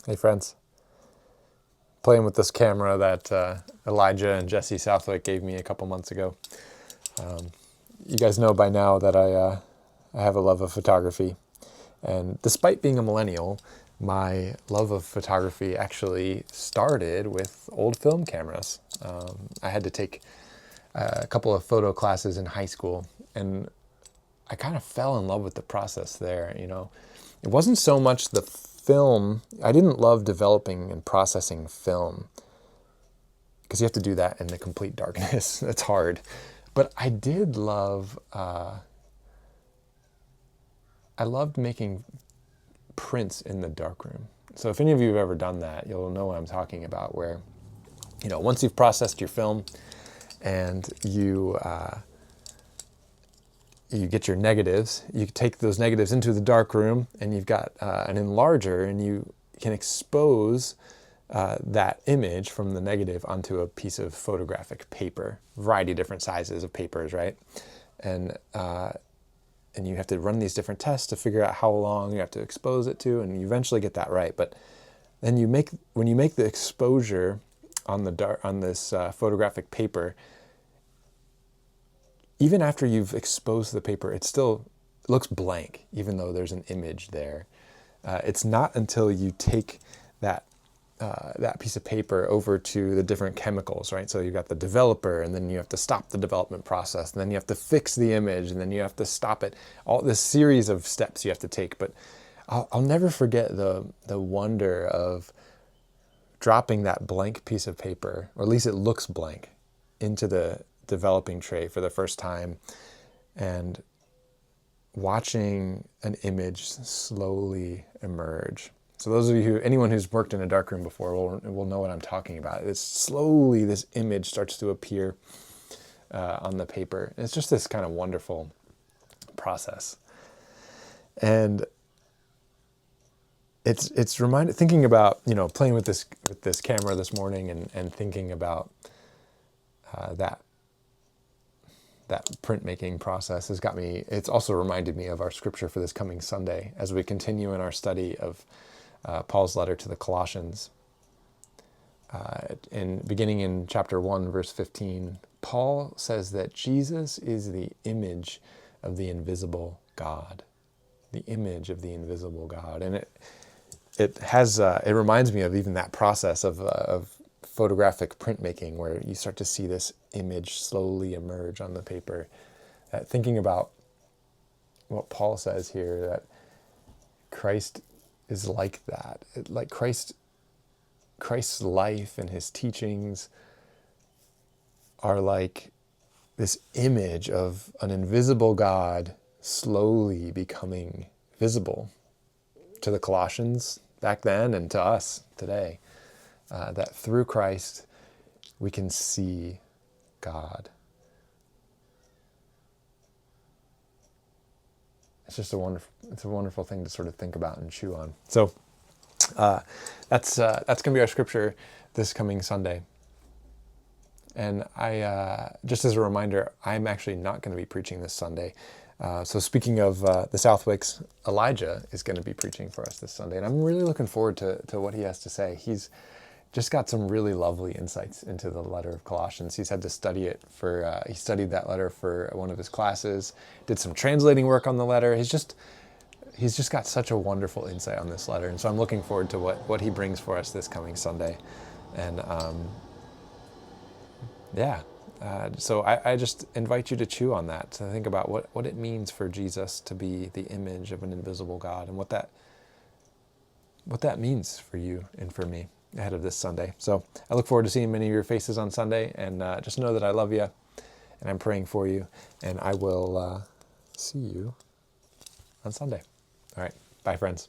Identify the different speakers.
Speaker 1: Hey friends, playing with this camera that Elijah and Jesse Southwick gave me a couple months ago. You guys know by now that I have a love of photography, and despite being a millennial, my love of photography actually started with old film cameras. I had to take a couple of photo classes in high school, and I kind of fell in love with the process there. It wasn't so much the film. I didn't love developing and processing film because you have to do that in the complete darkness. It's hard. But I did love, I loved making prints in the darkroom. So if any of you have ever done that, you'll know what I'm talking about, where, once you've processed your film and you get your negatives, you take those negatives into the dark room, and you've got an enlarger, and you can expose that image from the negative onto a piece of photographic paper, variety of different sizes of papers, right? And you have to run these different tests to figure out how long you have to expose it to, and you eventually get that right. But then when you make the exposure on this photographic paper, even after you've exposed the paper, it looks blank, even though there's an image there. It's not until you take that piece of paper over to the different chemicals, right? So you've got the developer, and then you have to stop the development process, and then you have to fix the image, and then you have to stop it. All this series of steps you have to take. But I'll never forget the wonder of dropping that blank piece of paper, or at least it looks blank, into the developing tray for the first time, and watching an image slowly emerge. So those of you anyone who's worked in a darkroom before will know what I'm talking about. It's slowly this image starts to appear on the paper. It's just this kind of wonderful process. And it's thinking about, playing with this camera this morning, and thinking about that printmaking process has got me. It's also reminded me of our scripture for this coming Sunday as we continue in our study of Paul's letter to the Colossians. Beginning in chapter 1, verse 15, Paul says that Jesus is the image of the invisible God. The image of the invisible God. And it reminds me of even that process of photographic printmaking, where you start to see this image slowly emerge on the paper. Thinking about what Paul says here, that Christ is like that. Like Christ's life and his teachings are like this image of an invisible God slowly becoming visible to the Colossians back then and to us today. That through Christ we can see God. It's just a wonderful thing to sort of think about and chew on. So that's going to be our scripture this coming Sunday. And I just as a reminder, I'm actually not going to be preaching this Sunday. So speaking of the Southwicks, Elijah is going to be preaching for us this Sunday, and I'm really looking forward to what he has to say. He's just got some really lovely insights into the letter of Colossians. He's had to study it he studied that letter for one of his classes, did some translating work on the letter. He's just got such a wonderful insight on this letter. And so I'm looking forward to what he brings for us this coming Sunday. And so I just invite you to chew on that, to think about what it means for Jesus to be the image of an invisible God, and what that means for you and for me ahead of this Sunday. So I look forward to seeing many of your faces on Sunday, and just know that I love you, and I'm praying for you, and I will see you on Sunday. All right. Bye, friends.